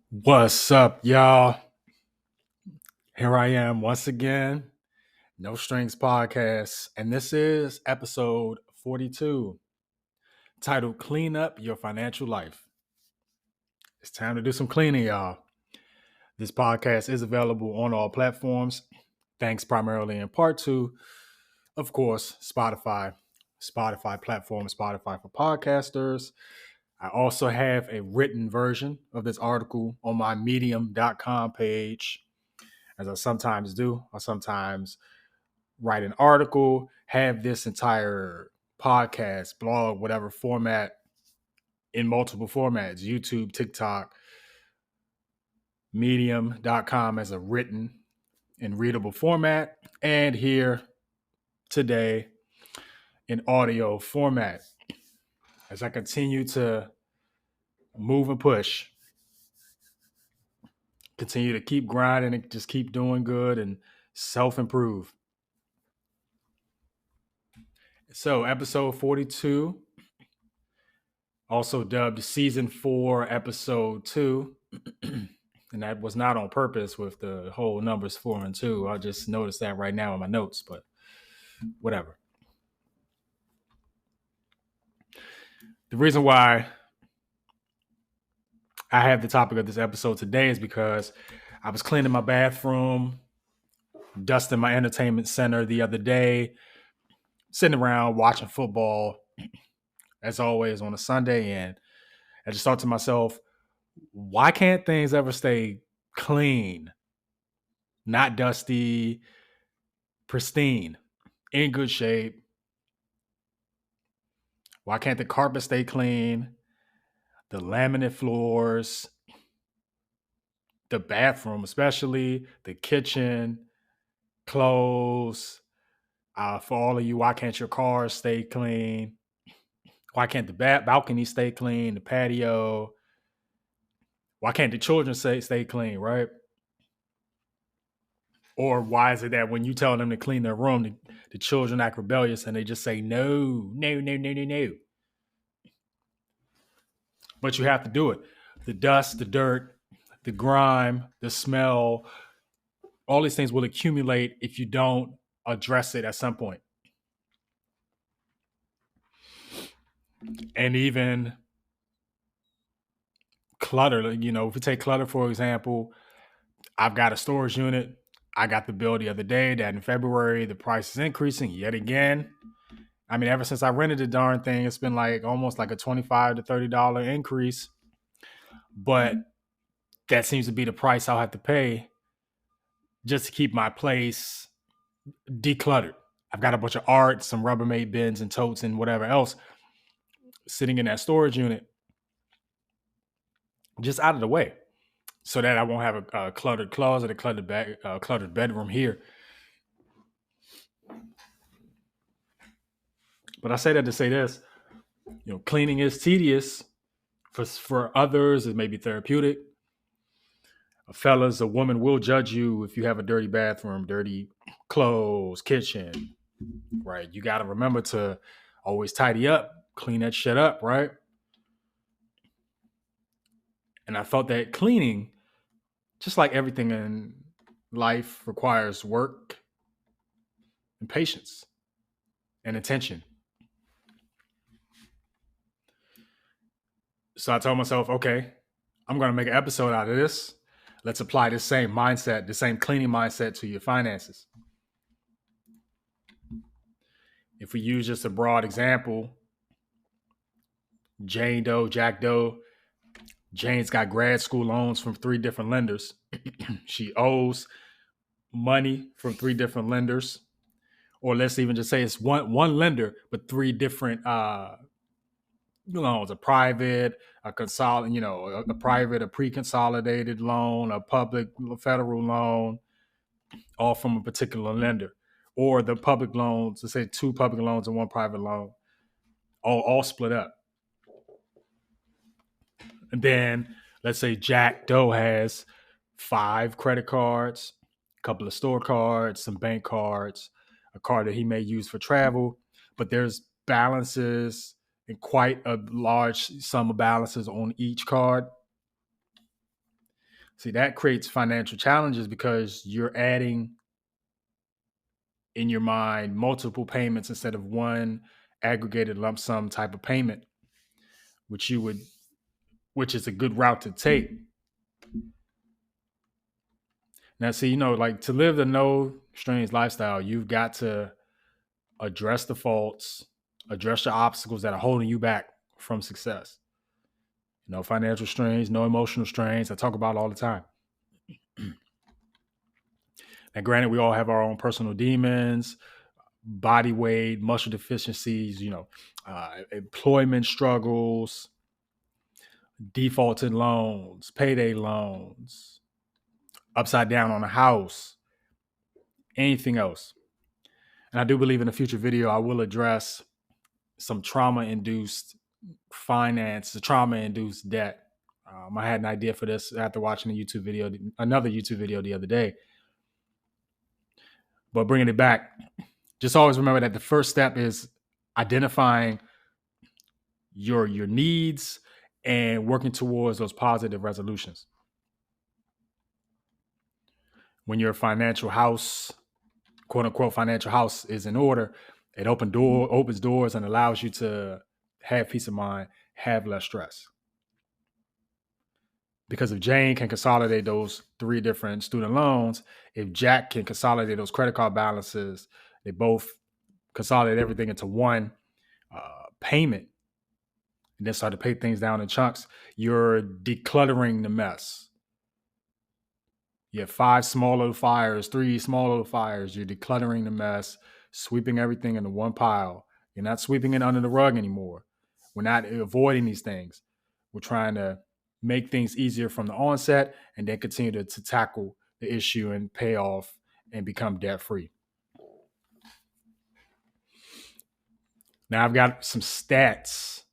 What's up, y'all? Here I am once again, No Strings Podcast, and this is episode 42, titled Clean Up Your Financial Life. It's time to do some cleaning, y'all. This podcast is available on all platforms, thanks primarily in part to, of course, Spotify platform, Spotify for podcasters. I also have a written version of this article on my medium.com page. As I sometimes do, I sometimes write an article, have this entire podcast, blog, whatever format in multiple formats, YouTube, TikTok, medium.com as a written and readable format, and here today in audio format. As I continue to move and push, continue to keep grinding and just keep doing good and self-improve. So, episode 42, also dubbed season 4, episode 2. And that was not on purpose with the whole numbers 4 and 2. I just noticed that right now in my notes, but whatever. The reason why I have the topic of this episode today is because I was cleaning my bathroom, dusting my entertainment center the other day, sitting around watching football, as always, on a Sunday. And I just thought to myself, why can't things ever stay clean, not dusty, pristine, in good shape? Why can't the carpet stay clean? The laminate floors, the bathroom, especially the kitchen, clothes. For all of you, why can't your cars stay clean? Why can't the balcony stay clean? The patio. Why can't the children stay clean, right? Or why is it that when you tell them to clean their room, the children act rebellious and they just say, no, no, no, no, no, no. But you have to do it. The dust, the dirt, the grime, the smell, all these things will accumulate if you don't address it at some point. And even clutter, if we take clutter, for example, I've got a storage unit. I got the bill the other day that in February, the price is increasing yet again. I mean, ever since I rented the darn thing, it's been like almost like a $25 to $30 increase. But that seems to be the price I'll have to pay just to keep my place decluttered. I've got a bunch of art, some Rubbermaid bins and totes and whatever else sitting in that storage unit just out of the way so that I won't have a cluttered closet, a cluttered bedroom here. But I say that to say this, cleaning is tedious. For others, it may be therapeutic. Fellas, a woman will judge you if you have a dirty bathroom, dirty clothes, kitchen, right? You got to remember to always tidy up, clean that shit up, right? And I felt that cleaning, just like everything in life, requires work and patience and attention. So I told myself, okay, I'm going to make an episode out of this. Let's apply the same mindset, the same cleaning mindset to your finances. If we use just a broad example, Jane Doe, Jack Doe, Jane's got grad school loans from 3 different lenders. She owes money from 3 different lenders. Or let's even just say it's one lender, but 3 different loans: a private, a private, a pre-consolidated loan, a public federal loan, all from a particular lender. Or the public loans, let's say 2 public loans and 1 private loan, all split up. And then let's say Jack Doe has 5 credit cards, a couple of store cards, some bank cards, a card that he may use for travel, but there's balances and quite a large sum of balances on each card. See, that creates financial challenges because you're adding in your mind multiple payments instead of one aggregated lump sum type of payment, which you would, which is a good route to take. Now, see, like to live the no strings lifestyle, you've got to address the faults, address your obstacles that are holding you back from success. No financial strains, no emotional strains. I talk about it all the time. Now, granted, we all have our own personal demons, body weight, muscle deficiencies, employment struggles, defaulted loans, payday loans, upside down on a house, anything else. And I do believe in a future video, I will address some trauma-induced finance, trauma-induced debt. I had an idea for this after watching another YouTube video the other day. But bringing it back, just always remember that the first step is identifying your needs and working towards those positive resolutions. When your financial house, quote unquote, financial house is in order, it opens doors and allows you to have peace of mind, have less stress. Because if Jane can consolidate those 3 different student loans, if Jack can consolidate those credit card balances, they both consolidate everything into one payment and then start to pay things down in chunks, you're decluttering the mess. You have 5 small little fires, 3 small little fires. You're decluttering the mess, sweeping everything into one pile. You're not sweeping it under the rug anymore. We're not avoiding these things. We're trying to make things easier from the onset and then continue to tackle the issue and pay off and become debt free. Now I've got some stats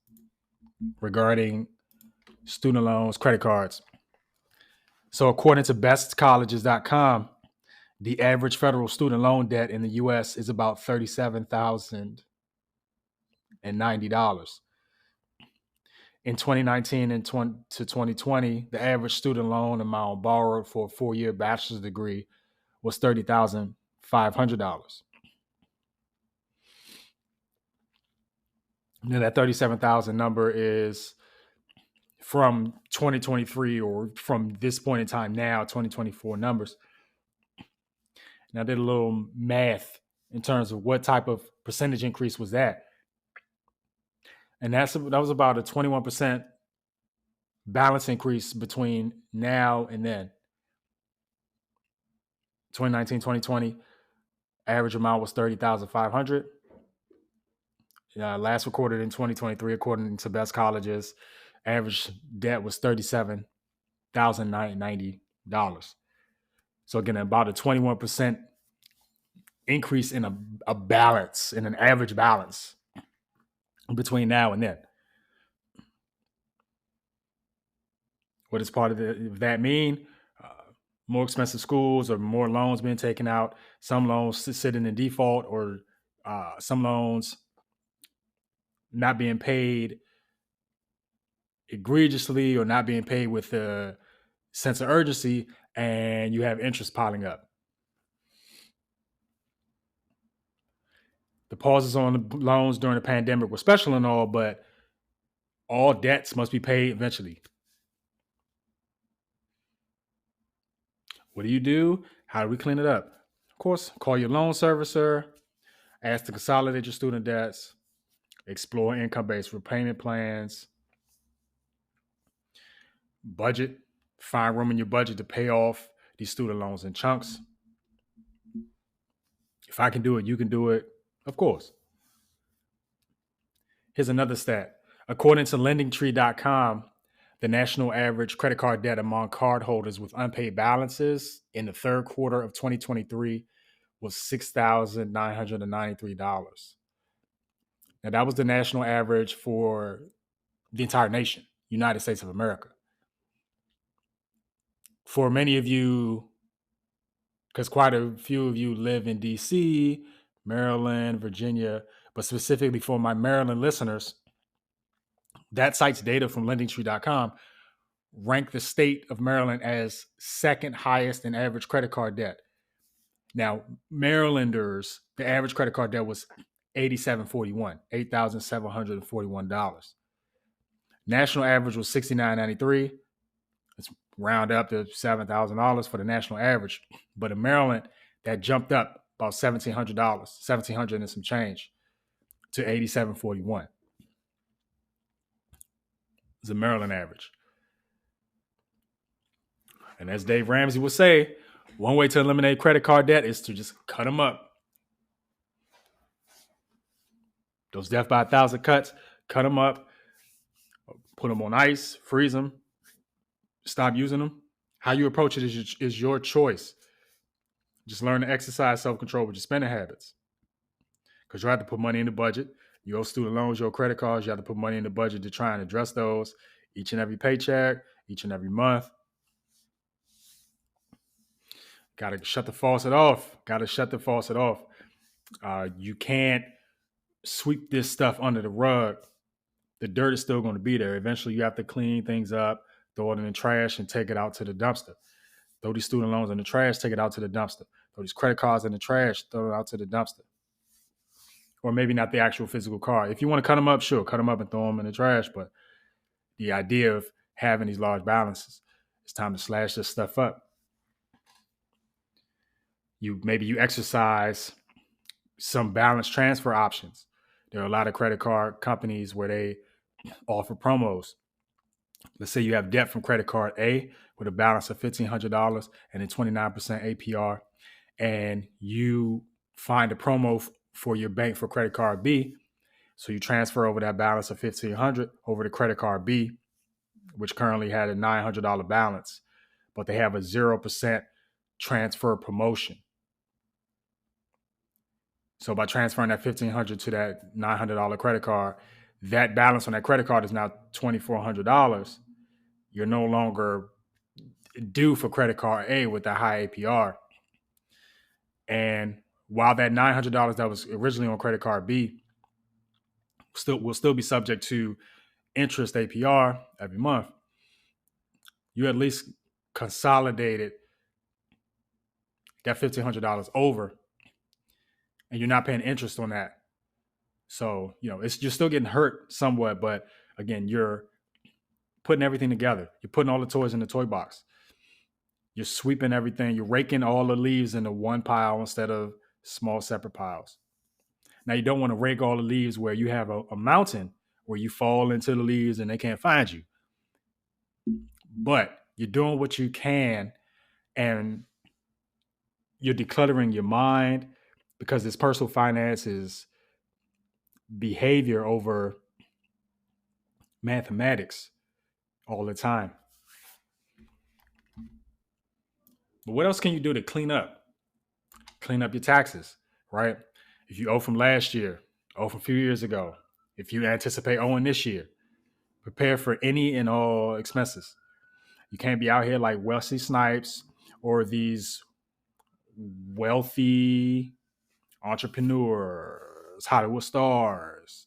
regarding student loans, credit cards. So according to bestcolleges.com, the average federal student loan debt in the U.S. is about $37,090. In 2019 and to 2020, the average student loan amount borrowed for a 4-year bachelor's degree was $30,500. Now that 37,000 number is from 2023 or from this point in time now, 2024 numbers. And I did a little math in terms of what type of percentage increase was that. And that was about a 21% balance increase between now and then. 2019, 2020, average amount was $30,500. Last recorded in 2023, according to Best Colleges, average debt was $37,090. So again, about a 21% increase in a balance, in an average balance between now and then. What does part of that mean? More expensive schools or more loans being taken out. Some loans sitting in default, or some loans not being paid egregiously or not being paid with a sense of urgency, and you have interest piling up. The pauses on the loans during the pandemic were special and all, but all debts must be paid eventually. What do? How do we clean it up? Of course, call your loan servicer, ask to consolidate your student debts, explore income-based repayment plans, budget, find room in your budget to pay off these student loans in chunks. If I can do it, you can do it. Of course. Here's another stat. According to lendingtree.com, the national average credit card debt among cardholders with unpaid balances in the third quarter of 2023 was $6,993. Now, that was the national average for the entire nation, United States of America. For many of you, because quite a few of you live in DC, Maryland, Virginia, but specifically for my Maryland listeners, that cites data from lendingtree.com ranked the state of Maryland as second highest in average credit card debt. Now, Marylanders, the average credit card debt was $8,741. National average was $69.93. Let's round up to $7,000 for the national average. But in Maryland, that jumped up about $1,700, $1,700 and some change to $8,741. It's a Maryland average. And as Dave Ramsey would say, one way to eliminate credit card debt is to just cut them up. Those death by 1,000 cuts, cut them up, put them on ice, freeze them, stop using them. How you approach it is your choice. Just learn to exercise self-control with your spending habits. Because you have to put money in the budget. You owe student loans, your credit cards, you have to put money in the budget to try and address those each and every paycheck, each and every month. Got to shut the faucet off. You can't sweep this stuff under the rug. The dirt is still going to be there. Eventually, you have to clean things up, throw it in the trash, and take it out to the dumpster. Throw these student loans in the trash, take it out to the dumpster. Throw these credit cards in the trash, throw it out to the dumpster. Or maybe not the actual physical card. If you want to cut them up, sure, cut them up and throw them in the trash. But the idea of having these large balances, it's time to slash this stuff up. Maybe you exercise some balance transfer options. There are a lot of credit card companies where they offer promos. Let's say you have debt from credit card A with a balance of $1,500 and a 29% APR, and you find a promo for your bank for credit card B. So you transfer over that balance of $1,500 over to credit card B, which currently had a $900 balance, but they have a 0% transfer promotion. So by transferring that $1,500 to that $900 credit card, that balance on that credit card is now $2,400. You're no longer due for credit card A with that high APR. And while that $900 that was originally on credit card B will still be subject to interest APR every month, you at least consolidated that $1,500 over, and you're not paying interest on that. So, you're still getting hurt somewhat, but again, you're putting everything together. You're putting all the toys in the toy box. You're sweeping everything. You're raking all the leaves into one pile instead of small separate piles. Now, you don't want to rake all the leaves where you have a mountain where you fall into the leaves and they can't find you. But you're doing what you can, and you're decluttering your mind, because this personal finance is behavior over mathematics all the time. But what else can you do to clean up? Clean up your taxes, right? If you owe from last year, owe from a few years ago, if you anticipate owing this year, prepare for any and all expenses. You can't be out here like Wesley Snipes or these wealthy entrepreneurs, Hollywood stars,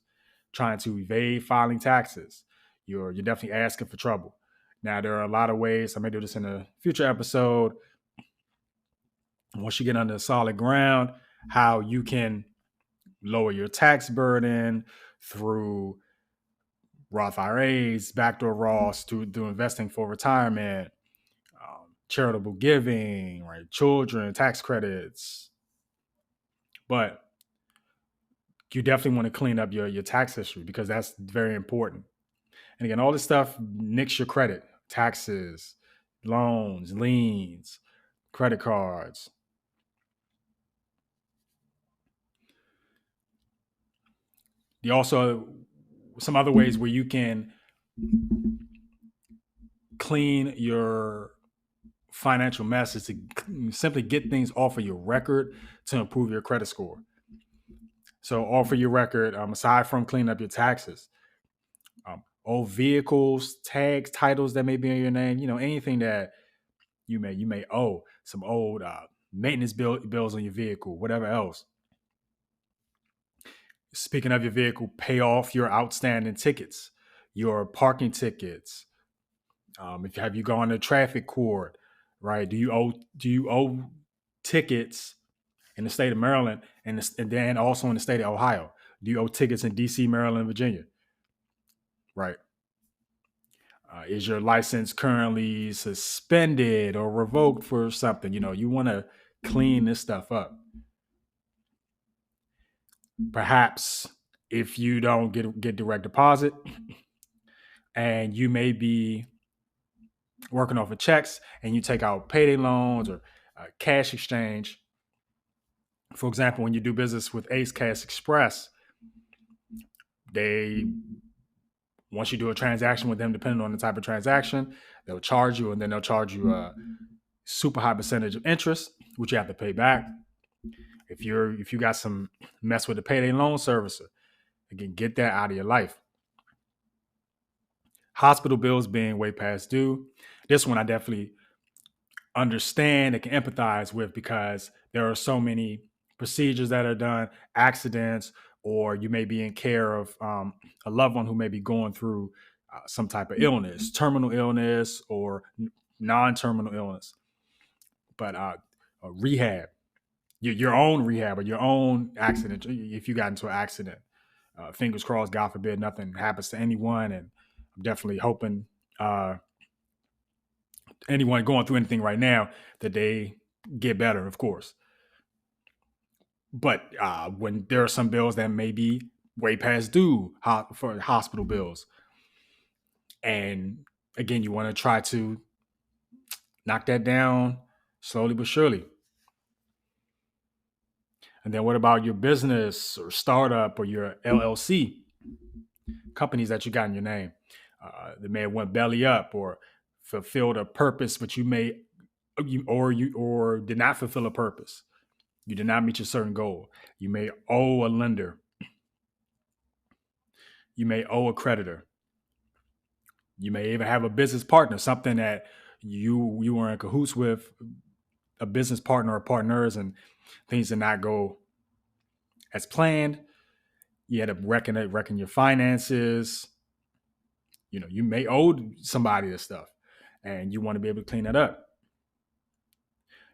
trying to evade filing taxes. You're definitely asking for trouble. Now, there are a lot of ways. I may do this in a future episode. Once you get under solid ground, how you can lower your tax burden through Roth IRAs, backdoor Roths, to do investing for retirement, charitable giving, right? Children, tax credits. But you definitely want to clean up your tax history, because that's very important. And again, all this stuff nicks your credit: taxes, loans, liens, credit cards. You also, some other ways where you can clean your financial mess is to simply get things off of your record to improve your credit score. So off of your record, aside from cleaning up your taxes, old vehicles, tags, titles that may be in your name, anything that you may owe, some old maintenance bills on your vehicle, whatever else. Speaking of your vehicle, pay off your outstanding tickets, your parking tickets, If have you gone to traffic court, right? Do you owe tickets in the state of Maryland and then also in the state of Ohio? Do you owe tickets in DC, Maryland, Virginia? Right. Is your license currently suspended or revoked for something? You want to clean this stuff up. Perhaps if you don't get direct deposit and you may be working off of checks and you take out payday loans or cash exchange. For example, when you do business with Ace Cash Express, they once you do a transaction with them, depending on the type of transaction, they'll charge you, and then they'll charge you a super high percentage of interest, which you have to pay back. If you got some mess with the payday loan servicer, again, get that out of your life. Hospital bills being way past due. This one I definitely understand and can empathize with because there are so many procedures that are done, accidents, or you may be in care of a loved one who may be going through some type of illness, terminal illness or non-terminal illness. But rehab, your own rehab or your own accident, if you got into an accident, fingers crossed, God forbid, nothing happens to anyone. And I'm definitely hoping anyone going through anything right now that they get better, of course. But when there are some bills that may be way past due for hospital bills, and again, you want to try to knock that down slowly but surely. And then what about your business or startup or your LLC companies that you got in your name? They may have went belly up or fulfilled a purpose, but you did not fulfill a purpose. You did not meet your certain goal. You may owe a lender. You may owe a creditor. You may even have a business partner, something that you were in cahoots with, a business partner or partners, and things did not go as planned. You had to reckon your finances. You may owe somebody this stuff, and you want to be able to clean that up.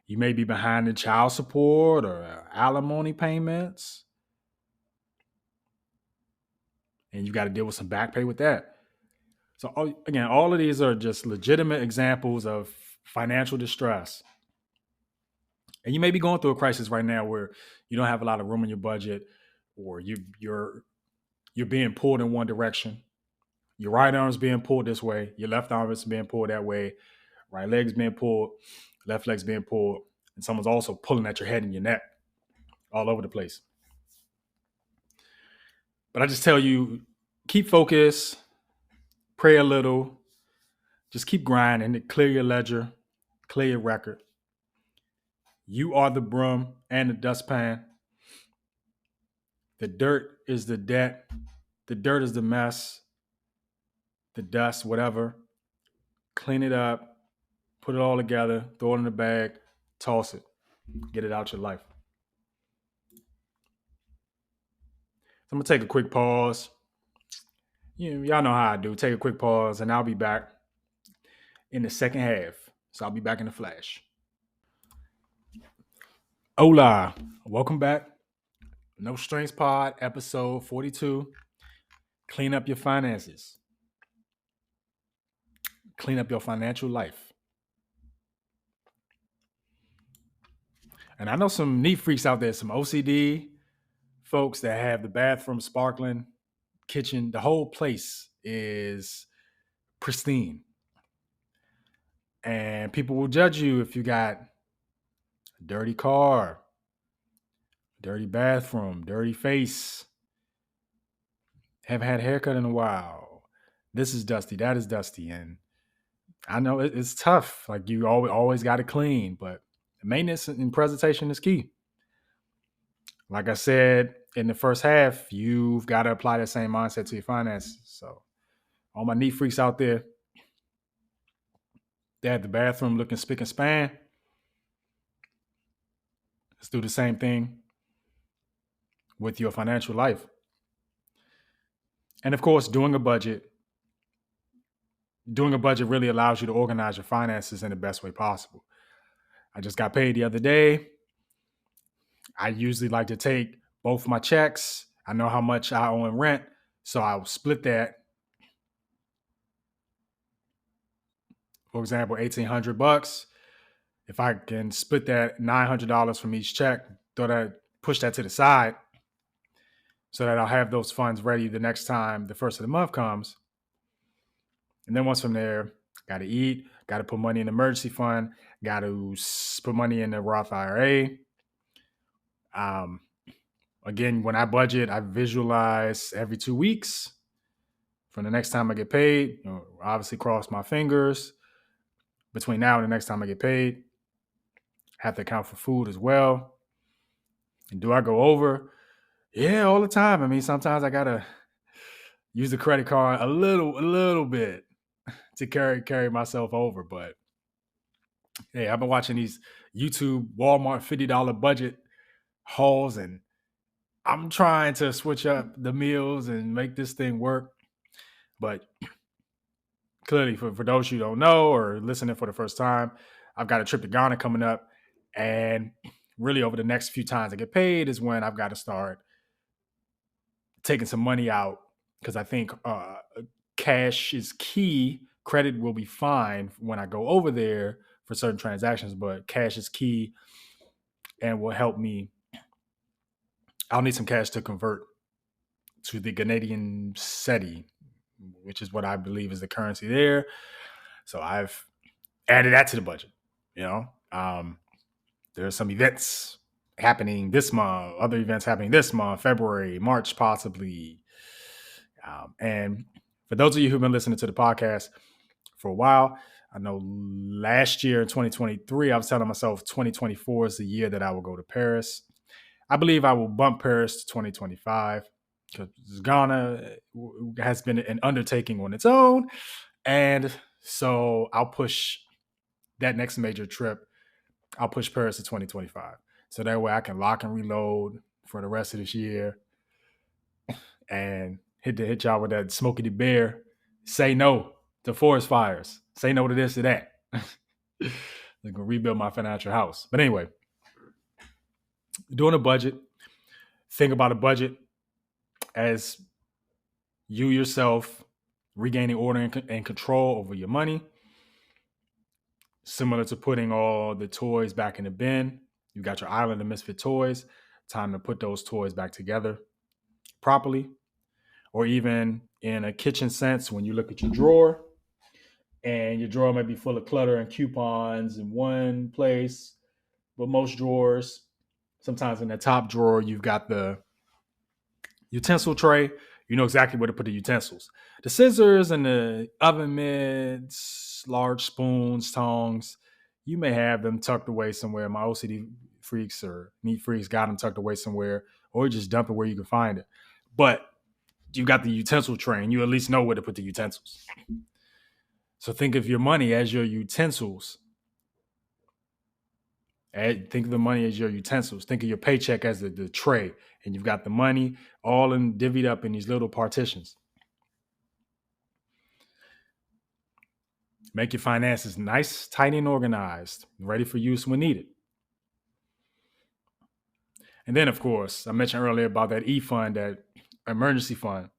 You may be behind in child support or alimony payments, and you got to deal with some back pay with that. So again, all of these are just legitimate examples of financial distress. And you may be going through a crisis right now where you don't have a lot of room in your budget, or you're being pulled in one direction. Your right arm is being pulled this way, your left arm is being pulled that way, right leg's being pulled, left leg's being pulled, and someone's also pulling at your head and your neck all over the place. But I just tell you, keep focused, pray a little, just keep grinding, clear your ledger, clear your record. You are the broom and the dustpan. The dirt is the debt. The dirt is the mess, the dust, whatever. Clean it up, put it all together, throw it in the bag, toss it, get it out your life. So I'm going to take a quick pause. Y'all know how I do. Take a quick pause, and I'll be back in the second half. So I'll be back in the flash. Hola. Welcome back. No Strings Pod, episode 42. Clean up your finances. Clean up your financial life. And I know some neat freaks out there, some OCD folks that have the bathroom sparkling, kitchen, the whole place is pristine. And people will judge you if you got a dirty car, dirty bathroom, dirty face, haven't had a haircut in a while. This is dusty, that is dusty. And I know it's tough. Like you always got to clean, but maintenance and presentation is key. Like I said, in the first half, you've got to apply that same mindset to your finances. So all my neat freaks out there, they have the bathroom looking spick and span. Let's do the same thing with your financial life. And of course, doing a budget doing a budget really allows you to organize your finances in the best way possible. I just got paid the other day. I usually like to take both my checks. I know how much I owe in rent, so I'll split that. For example, $1,800. If I can split that $900 from each check, push that to the side, so that I'll have those funds ready the next time the first of the month comes. And then once from there, got to eat, got to put money in the emergency fund, got to put money in the Roth IRA. Um, Again, when I budget, I visualize every 2 weeks from the next time I get paid. Obviously, cross my fingers between now and the next time I get paid. Have to account for food as well. And do I go over? Yeah, all the time. I mean, sometimes I gotta use the credit card a little bit to carry myself over. But hey, I've been watching these YouTube Walmart $50 budget hauls, and I'm trying to switch up the meals and make this thing work. But clearly, for those you don't know or listening for the first time, I've got a trip to Ghana coming up. And really, over the next few times I get paid is when I've got to start taking some money out, because I think cash is key. Credit will be fine when I go over there for certain transactions, but cash is key and will help me. I'll need some cash to convert to the Canadian cedi, which is what I believe is the currency there. So I've added that to the budget. You know, there's some events happening this month, other events happening this month, February, March, possibly. And for those of you who've been listening to the podcast for a while, I know last year in 2023, I was telling myself 2024 is the year that I will go to Paris. I believe I will bump Paris to 2025 because Ghana has been an undertaking on its own. And so I'll push that next major trip. I'll push Paris to 2025. So that way I can lock and reload for the rest of this year and hit y'all with that Smokey the Bear. Say no to forest fires. Say no to this or that. I'm gonna rebuild my financial house. But anyway, doing a budget. Think about a budget as you yourself regaining order and control over your money. Similar to putting all the toys back in the bin. You got your island of misfit toys. Time to put those toys back together properly. Or even in a kitchen sense, when you look at your drawer and your drawer might be full of clutter and coupons in one place, but most drawers, sometimes in the top drawer, you've got the utensil tray. You know exactly where to put the utensils. The scissors and the oven mitts, large spoons, tongs, you may have them tucked away somewhere. My OCD freaks or neat freaks got them tucked away somewhere, or just dump it where you can find it. But you got the utensil tray and you at least know where to put the utensils. So think of your money as your utensils. Think of the money as your utensils. Think of your paycheck as the tray. And you've got the money all divvied up in these little partitions. Make your finances nice, tight, and organized, ready for use when needed. And then, of course, I mentioned earlier about that E-fund, that emergency fund,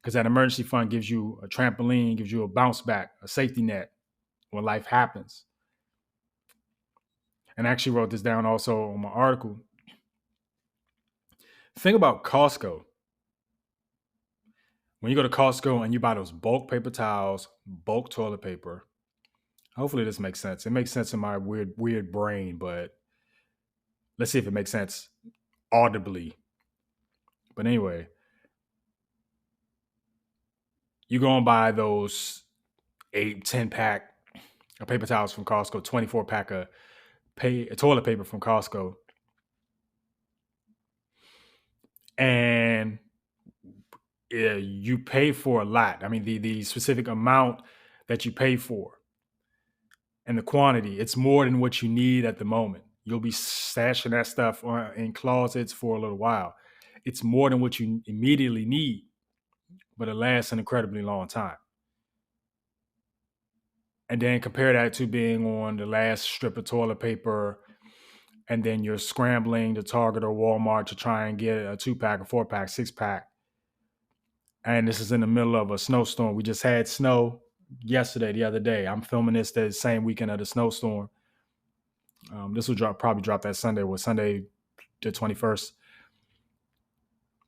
because that emergency fund gives you a trampoline, gives you a bounce back, a safety net when life happens. And I actually wrote this down also on my article. Think about Costco. When you go to Costco and you buy those bulk paper towels, bulk toilet paper, hopefully this makes sense. It makes sense in my weird brain, but let's see if it makes sense audibly. But anyway, you go and buy those 8-10 pack of paper towels from Costco, 24 pack of toilet paper from Costco, and you pay for a lot. I mean, the specific amount that you pay for and the quantity, it's more than what you need at the moment. You'll be stashing that stuff in closets for a little while. It's more than what you immediately need, but it lasts an incredibly long time. And then compare that to being on the last strip of toilet paper, and then you're scrambling to Target or Walmart to try and get a 2-pack, a 4-pack, 6-pack. And this is in the middle of a snowstorm. We just had snow the other day. I'm filming this the same weekend of the snowstorm. This will probably drop that Sunday, Sunday the 21st.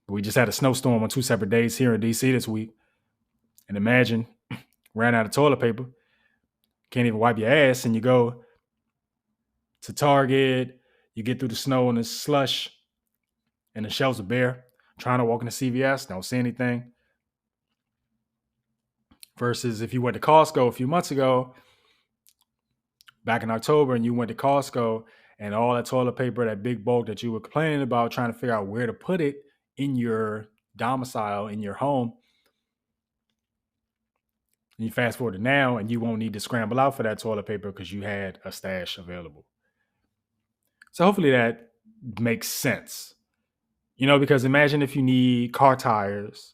But we just had a snowstorm on 2 separate days here in DC this week. And imagine, ran out of toilet paper, can't even wipe your ass, and you go to Target, you get through the snow and the slush, and the shelves are bare. Trying to walk into CVS, don't see anything. Versus if you went to Costco a few months ago, back in October, and you went to Costco, and all that toilet paper, that big bulk that you were complaining about, trying to figure out where to put it in your domicile, in your home. And you fast forward to now, and you won't need to scramble out for that toilet paper because you had a stash available. So hopefully that makes sense. Because imagine if you need car tires,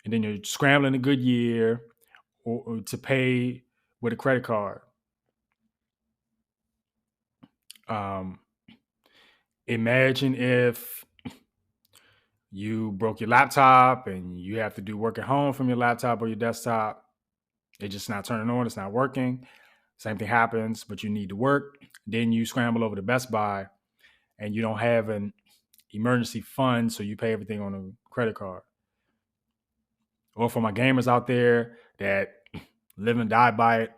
and then you're scrambling to Goodyear or to pay with a credit card. Imagine if you broke your laptop and you have to do work at home from your laptop or your desktop. It's just not turning on. It's not working. Same thing happens, but you need to work. Then you scramble over to Best Buy and you don't have an emergency fund, so you pay everything on a credit card. Or for my gamers out there that live and die by it,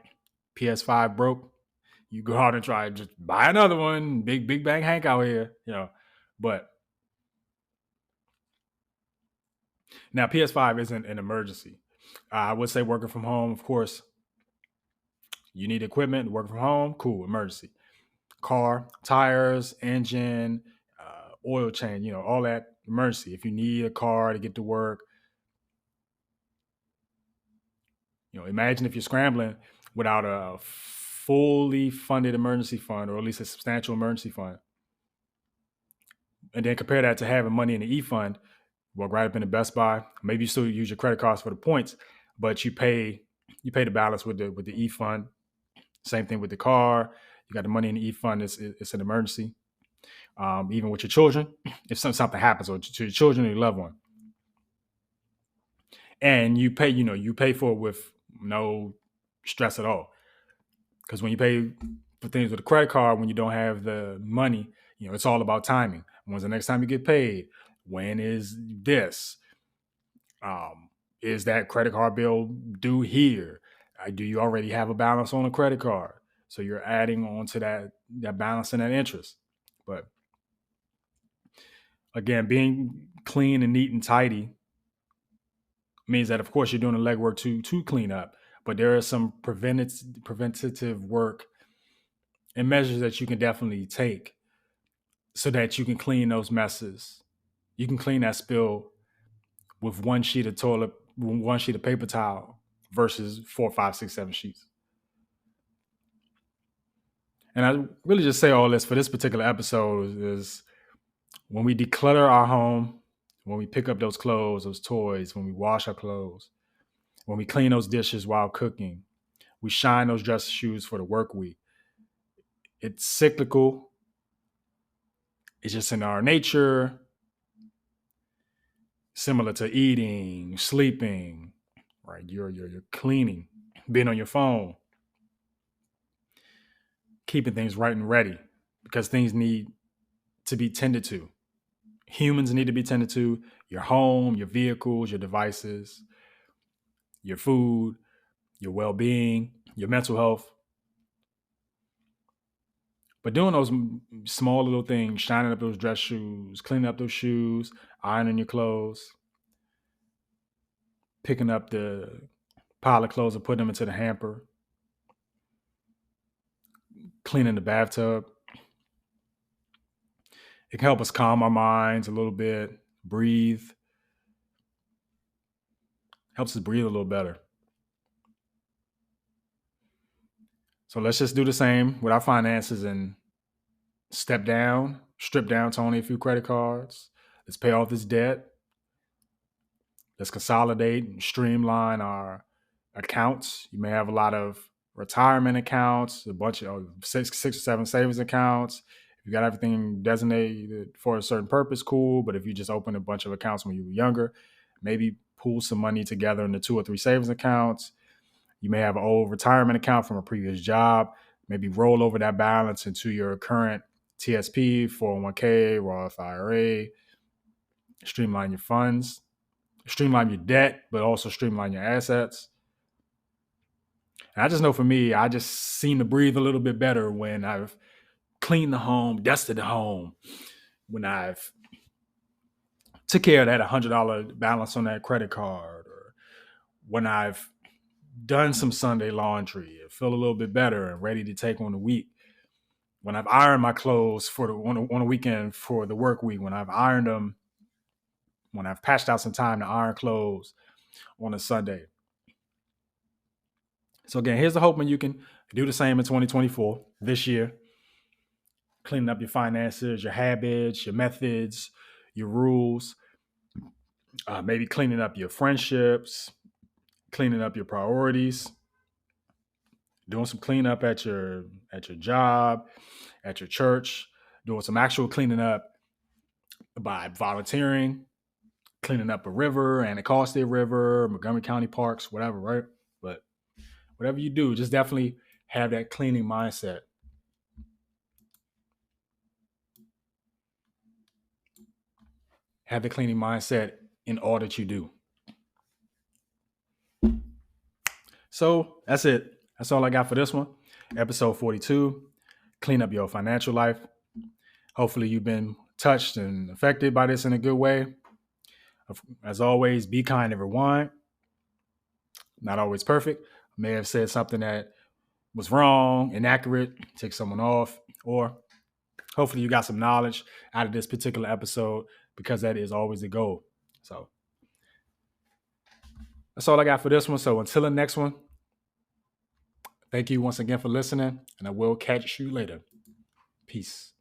PS5 broke, you go out and try to just buy another one. Big Bang Hank out here, But now PS5 isn't an emergency. I would say working from home, of course, you need equipment, working from home, cool, emergency. Car, tires, engine, oil change, all that, emergency. If you need a car to get to work, imagine if you're scrambling without a fully funded emergency fund, or at least a substantial emergency fund. And then compare that to having money in the e-fund. Walk right up in the Best Buy. Maybe you still use your credit cards for the points, but you pay the balance with the e-fund. Same thing with the car. You got the money in the e-fund. It's an emergency. Even with your children, if something happens, or to your children or your loved one, and you pay for it with no stress at all. Because when you pay for things with a credit card, when you don't have the money, it's all about timing. When's the next time you get paid? When is this? Is that credit card bill due here? Do you already have a balance on a credit card? So you're adding on to that balance and that interest. But again, being clean and neat and tidy means that, of course, you're doing the legwork to clean up. But there is some preventative work and measures that you can definitely take so that you can clean those messes. You can clean that spill with one sheet of paper towel versus 4, 5, 6, 7 sheets. And I really just say all this for this particular episode is when we declutter our home, when we pick up those clothes, those toys, when we wash our clothes, when we clean those dishes while cooking, we shine those dress shoes for the work week. It's cyclical. It's just in our nature, similar to eating, sleeping, right? You're cleaning, being on your phone, keeping things right and ready, because things need to be tended to. Humans need to be tended to. Your home, your vehicles, your devices, your food, your well-being, your mental health. But doing those small little things, shining up those dress shoes, cleaning up those shoes, ironing your clothes, picking up the pile of clothes and putting them into the hamper, cleaning the bathtub. It can help us calm our minds a little bit, breathe. Helps us breathe a little better. So let's just do the same with our finances and strip down to only a few credit cards. Let's pay off this debt. Let's consolidate and streamline our accounts. You may have a lot of retirement accounts, a bunch of six or seven savings accounts. If you got everything designated for a certain purpose, cool. But if you just open a bunch of accounts when you were younger, maybe pool some money together into 2 or 3 savings accounts. You may have an old retirement account from a previous job. Maybe roll over that balance into your current TSP, 401k, Roth IRA. Streamline your funds, streamline your debt, but also streamline your assets. And I just know for me, I just seem to breathe a little bit better when I've cleaned the home, dusted the home, when I've took care of that $100 balance on that credit card, or when I've done some Sunday laundry and feel a little bit better and ready to take on the week. When I've ironed my clothes on a weekend for the work week, when I've ironed them, when I've patched out some time to iron clothes on a Sunday. So again, here's the hoping you can do the same in 2024, this year. Cleaning up your finances, your habits, your methods, your rules. Maybe cleaning up your friendships, cleaning up your priorities, doing some cleanup at your job, at your church, doing some actual cleaning up by volunteering, cleaning up a river, Anacostia River, Montgomery County parks, whatever, right? But whatever you do, just definitely have that cleaning mindset. Have the cleaning mindset in all that you do. So that's it. That's all I got for this one. Episode 42. Clean up your financial life. Hopefully you've been touched and affected by this in a good way. As always, be kind, everyone. Not always perfect. I may have said something that was wrong, inaccurate, take someone off, or hopefully you got some knowledge out of this particular episode, because that is always the goal. So that's all I got for this one. So until the next one, thank you once again for listening, and I will catch you later. Peace.